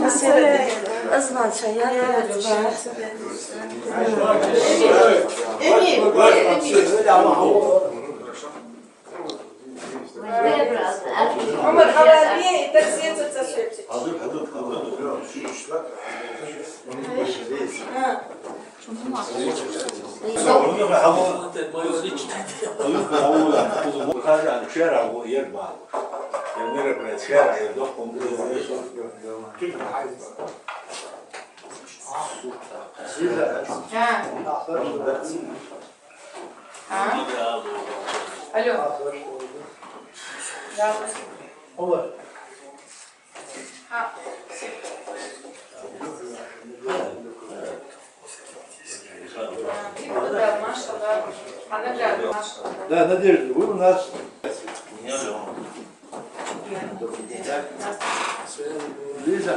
Mesele azmanca yani. Umar havaliye taksiye tasarruf. Hazır. Алло. Olur. Ha. Да, Маша, да. Она рядом, Маша. Да, Надежда, вы у нас. Лиза.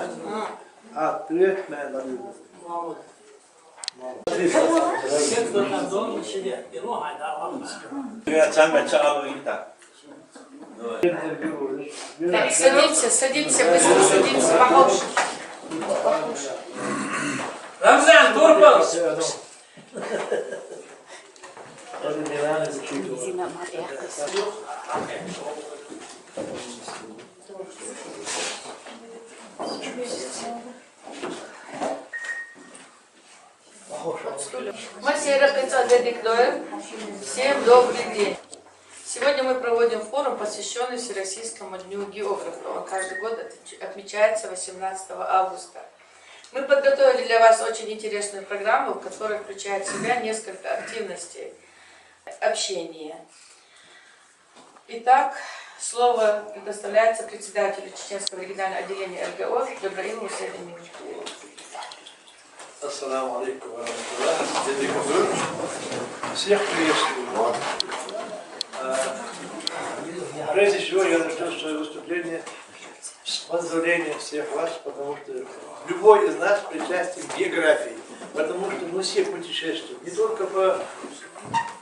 Привет, моя Надежда. Так, садимся, быстро садимся, похож. Рамзан, Турбал! Всем добрый день. Сегодня мы проводим форум, посвященный Всероссийскому дню географа. Он каждый год отмечается 18 августа. Мы подготовили для вас очень интересную программу, которая включает в себя несколько активностей общения. Итак, слово предоставляется председателю Чеченского регионального отделения РГО Ибрагимову Сейдамину. Ассаламу алейкум ва рахматуллах. Всех приветствую. Прежде всего я начну свое выступление с поздравления всех вас, потому что любой из нас причастен к географии, потому что мы все путешествуем, не только по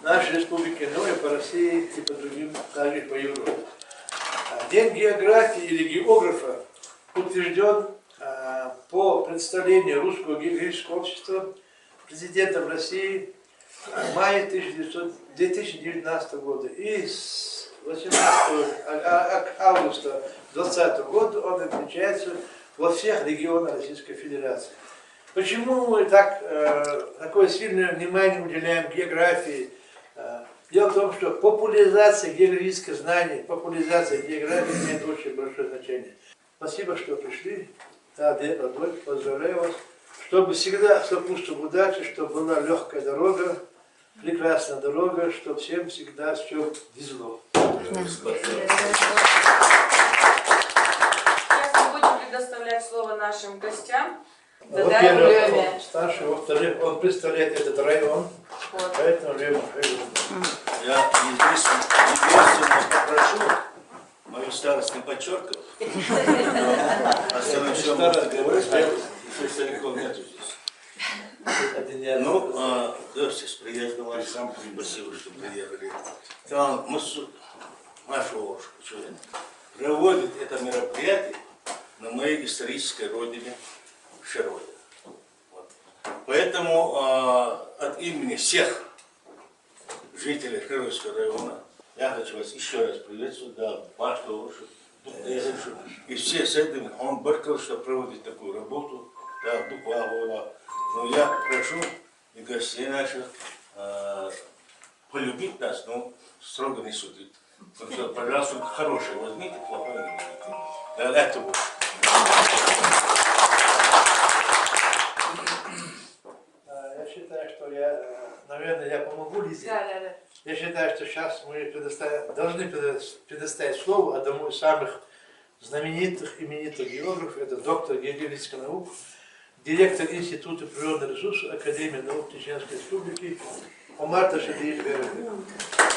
нашей республике, но и по России и по другим, также по Европе. День географии или географа утвержден по представлению Русского географического общества президентом России в мае 2019 года. И с 18 августа 2020 года он отмечается во всех регионах Российской Федерации. Почему мы такое сильное внимание уделяем географии? Дело в том, что популяризация географических знаний, популяризация географии имеет очень большое значение. Спасибо, что пришли. Поздравляю вас. Чтобы всегда сопутствовала удача, чтобы была легкая дорога, прекрасная дорога, чтобы всем всегда все везло. Сейчас мы будем предоставлять слово нашим гостям. Во-первых, он старший, во-вторых, он представляет этот район, Вот. поэтому Лев. Я естественно попрошу мою старость не подчеркивать. Остальное все можно говорить, еще стариков нету здесь. Ну, всех с приездом вас. Спасибо, что приехали. Маша Волошка проводит это мероприятие на моей исторической родине Широде. Вот. Поэтому от имени всех жителей Широйского района я хочу вас еще раз приветствовать, да, Маша Волошка. И все с этим, он Барков, что проводит такую работу, да, Дуплагова. Но я прошу и гостей наших полюбить нас, но строго не судить. Так что, пожалуйста, хорошее возьмите, плохое не возьмите. Да, это будет. Я считаю, что наверное, я помогу Лизе. Да. Я считаю, что сейчас мы должны предоставить слово одному из самых знаменитых, именитых географов, это доктор географических наук, директор Института природных ресурсов Академии наук Чеченской Республики Омар Ташадиев.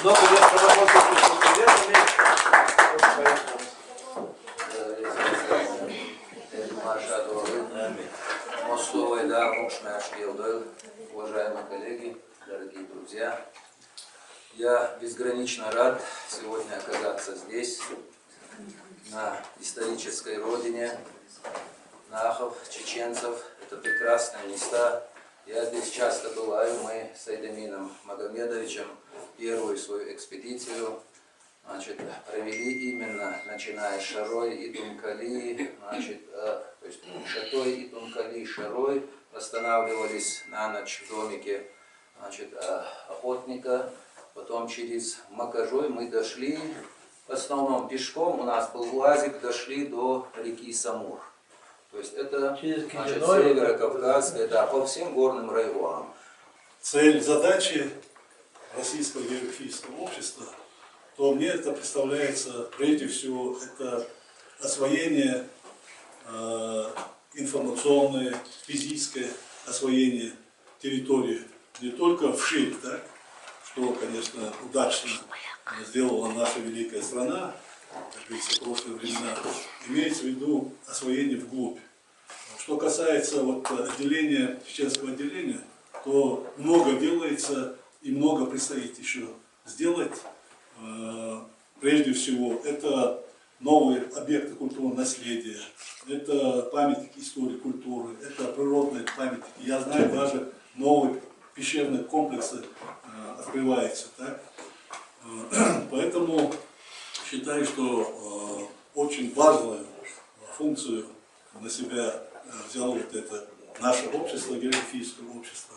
Много лет проработал с студентами. Уважаемые коллеги, дорогие друзья, я безгранично рад сегодня оказаться здесь, на исторической родине, на казахов, чеченцев. Это прекрасные места. Я здесь часто бываю. Мы с Эйдамином Магомедовичем первую свою экспедицию провели именно, начиная с Шарой и Тункали, то есть Шатой и Тункали, Шарой, останавливались на ночь в домике охотника, потом через Макажой мы дошли, в основном пешком, у нас был УАЗик, дошли до реки Самур. То есть это Северо-Кавказская, да, по всем горным районам. Цель, задачи Российского географического общества, то мне это представляется, прежде всего, это освоение информационное, физическое освоение территории, не только вширь, так, что, конечно, удачно сделала наша великая страна, как говорится, в прошлые времена, имеется в виду освоение вглубь. Что касается отделения, чеченского отделения, то много делается и много предстоит еще сделать. Прежде всего, это новые объекты культурного наследия, это памятники истории культуры, это природные памятники. Я знаю, даже новые пещерные комплексы открываются. Так? Поэтому считаю, что очень важную функцию на себя взяло это наше общество, географическое общество.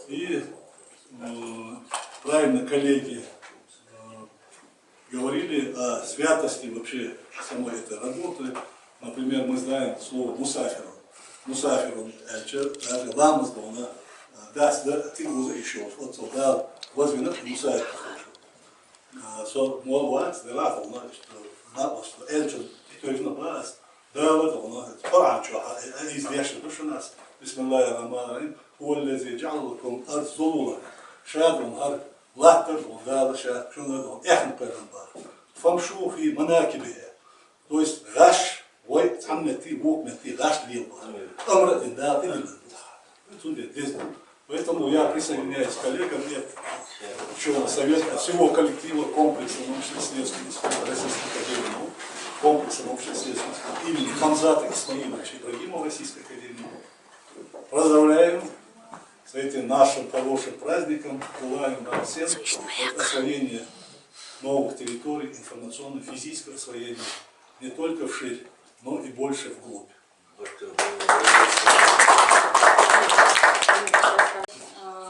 И правильно коллеги говорили о святости вообще самой этой работы. Например, мы знаем слово «мусафир». Мусафир, он даже ламас был, даст, ты уже еще, вот да, возвинат мусафир. So, more words, there are not was elchen, точно бас. Да, вот он, Коран, что известно, что у нас. Бисмиллахи рахмани рахим. هو الذي جعل لكم أرض ذلولا شادون أرض لا ترضون هذا شاد شو نقول إحنا بيرنبار فمشوا في مناكبها. То есть غش ويت عمتي بوك متي غش ليل أمر إندا تدل. Поэтому я присоединяюсь к коллегам и еще совет всего коллектива комплекса научно-исследовательского Российской академии наук, комплекса научно-исследовательского имени Хамзата Исмаиловича Ибрагимова Российской академии наук. Поздравляем с этим нашим хорошим праздником, желаем нам всем освоения новых территорий, информационно-физического освоения, не только вширь, но и больше вглубь.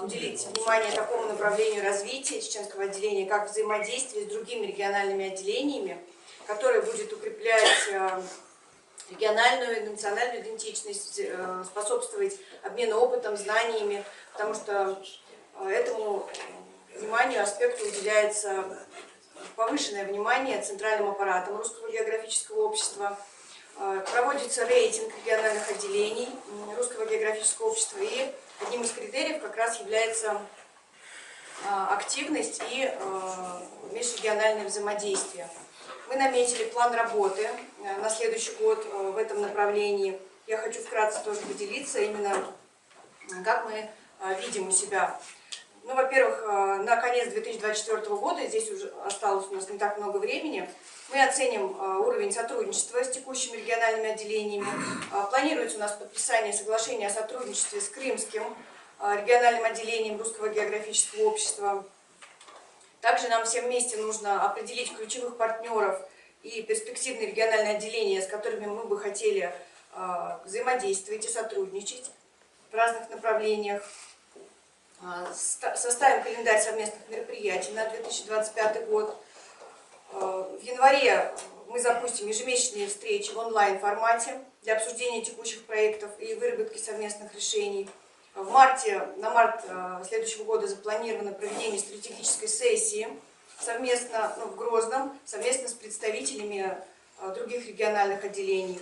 Уделить внимание такому направлению развития чеченского отделения, как взаимодействие с другими региональными отделениями, которое будет укреплять региональную и национальную идентичность, способствовать обмену опытом, знаниями, потому что этому вниманию, аспекту уделяется повышенное внимание центральным аппаратом Русского географического общества. Проводится рейтинг региональных отделений Русского географического общества, и одним из критериев как раз является активность и межрегиональное взаимодействие. Мы наметили план работы на следующий год в этом направлении. Я хочу вкратце тоже поделиться именно, как мы видим у себя. Ну, во-первых, на конец 2024 года, здесь уже осталось у нас не так много времени, мы оценим уровень сотрудничества с текущими региональными отделениями. Планируется у нас подписание соглашения о сотрудничестве с Крымским региональным отделением Русского географического общества. Также нам всем вместе нужно определить ключевых партнеров и перспективные региональные отделения, с которыми мы бы хотели взаимодействовать и сотрудничать в разных направлениях. Составим календарь совместных мероприятий на 2025 год. В январе мы запустим ежемесячные встречи в онлайн-формате для обсуждения текущих проектов и выработки совместных решений. В марте, на март следующего года запланировано проведение стратегической сессии совместно в Грозном, совместно с представителями других региональных отделений.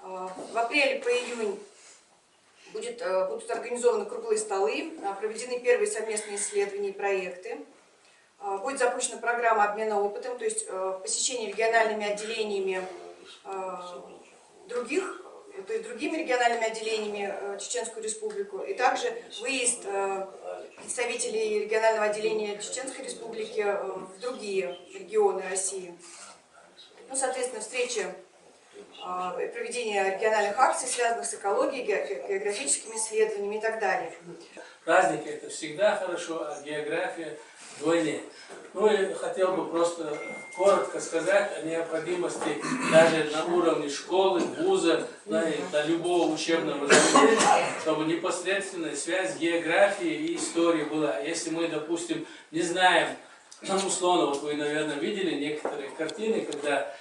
В апреле по июнь будут организованы круглые столы, проведены первые совместные исследования и проекты. Будет запущена программа обмена опытом, то есть посещение региональными отделениями другими региональными отделениями Чеченскую Республику, и также выезд представителей регионального отделения Чеченской Республики в другие регионы России. Ну, соответственно, встречи проведение региональных акций, связанных с экологией, географическими исследованиями и так далее. Праздники это всегда хорошо, а география вдвойне. Ну и хотел бы просто коротко сказать о необходимости даже на уровне школы, вуза, да, и до любого учебного заведения, чтобы непосредственная связь географии и истории была. Если мы, допустим, не знаем, условно, вот вы, наверное, видели некоторые картины, когда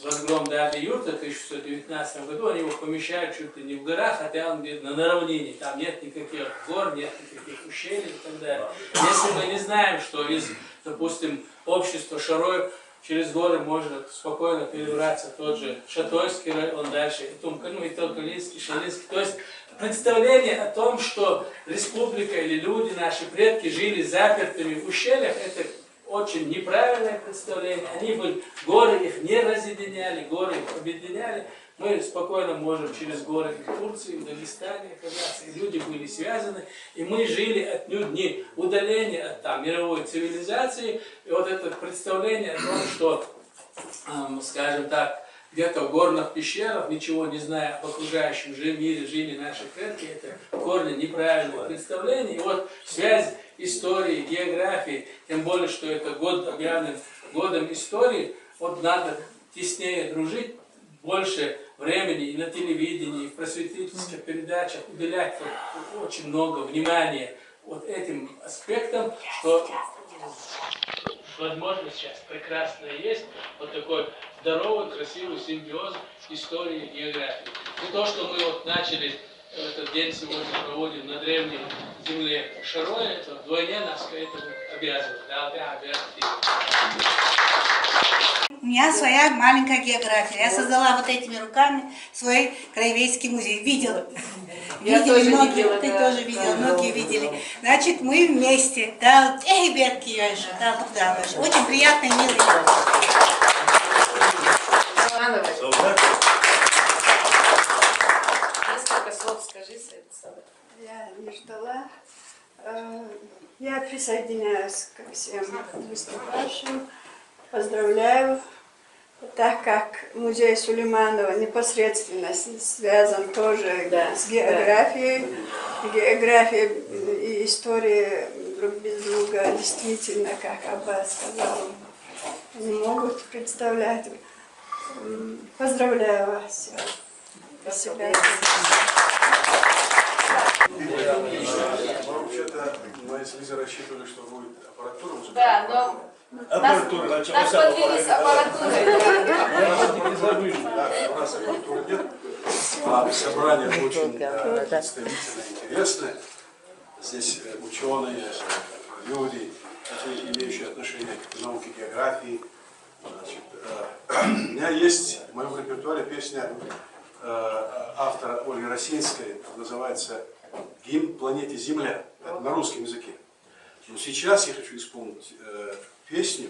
разгром Даби-Юрта в 1619 году, они его помещают чуть ли не в горах, хотя он где-то на равнине, там нет никаких гор, нет никаких ущелий и так далее. Если мы не знаем, что из, допустим, общества Шарой через горы может спокойно перебраться тот же Шатойский район дальше, и Тумкану, и Толкалинский, Шалинский, то есть представление о том, что республика или люди, наши предки, жили запертыми в ущельях, это очень неправильное представление. Они были, горы их не разъединяли, горы их объединяли. Мы спокойно можем через горы в Турции, в Дагестане оказаться. И люди были связаны. И мы жили отнюдь не удаление от мировой цивилизации. И вот это представление о том, что, скажем так, где-то в горных пещерах, ничего не зная об окружающем мире, жили наши предки, это корни неправильное представление. И вот связь истории, географии, тем более, что это год объявлен годом истории, вот надо теснее дружить, больше времени и на телевидении, и в просветительских передачах уделять очень много внимания вот этим аспектам, что возможность сейчас прекрасная есть, вот такой здоровый, красивый симбиоз истории и географии. И то, что мы вот начали этот день сегодня проводим на древней земле Шарой, это вдвойне нас к этому обязывает. У меня своя маленькая география. Я создала вот этими руками свой краеведческий музей. Видел? Видели многие, видела, ты да. тоже видел, многие видели. Значит, мы вместе. Да, ребятки, да, туда. Очень приятно и мило. Несколько слов скажи, Саида. Я не ждала. Я присоединяюсь ко всем выступавшим. Поздравляю, так как музей Сулейманова непосредственно связан тоже с географией. География и история друг без друга действительно, как Аббас сказал, не могут представлять. Поздравляю вас. Спасибо. Вообще-то мы с Лизой рассчитывали, что будет аппаратура. Да, но нас подвели с аппаратурой. Не забыли, да, у нас аппаратуры нет. А собрание очень представительное, интересное. Здесь ученые, люди, имеющие отношение к науке географии. Значит, у меня есть в моем репертуаре песня автора Ольги Росинской, называется «Гимн планете Земля», это на русском языке. Но сейчас я хочу исполнить песню,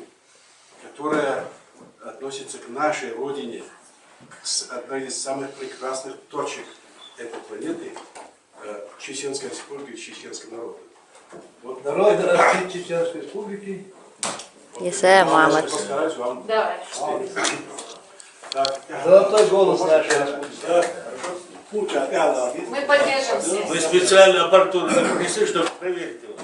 которая относится к нашей родине, к одной из самых прекрасных точек этой планеты, Чеченской республики, чеченского народа. Вот Народ Чеченской республики. Если мама. Постараюсь вам Давай. спеть. Так, Золотой голос наш. Мы поддержим всех. Мы специально аппаратуру принесли, чтобы проверить его.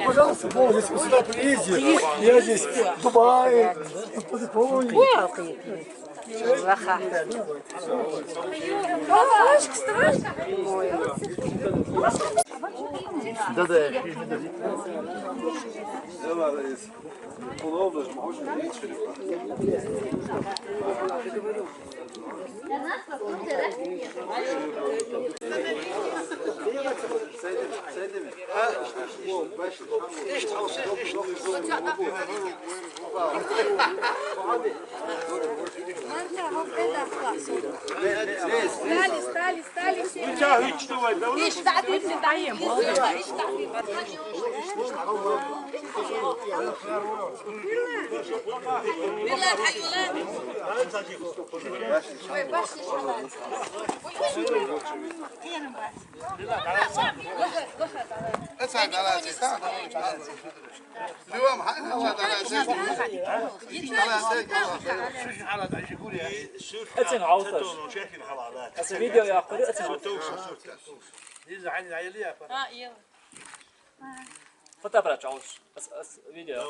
Пожалуйста, если вы сюда приедете, я здесь в Дубае, اتن عوضش هسه فيديو يا اخوي اتن عوضش فتا برا عوضش بس فيديو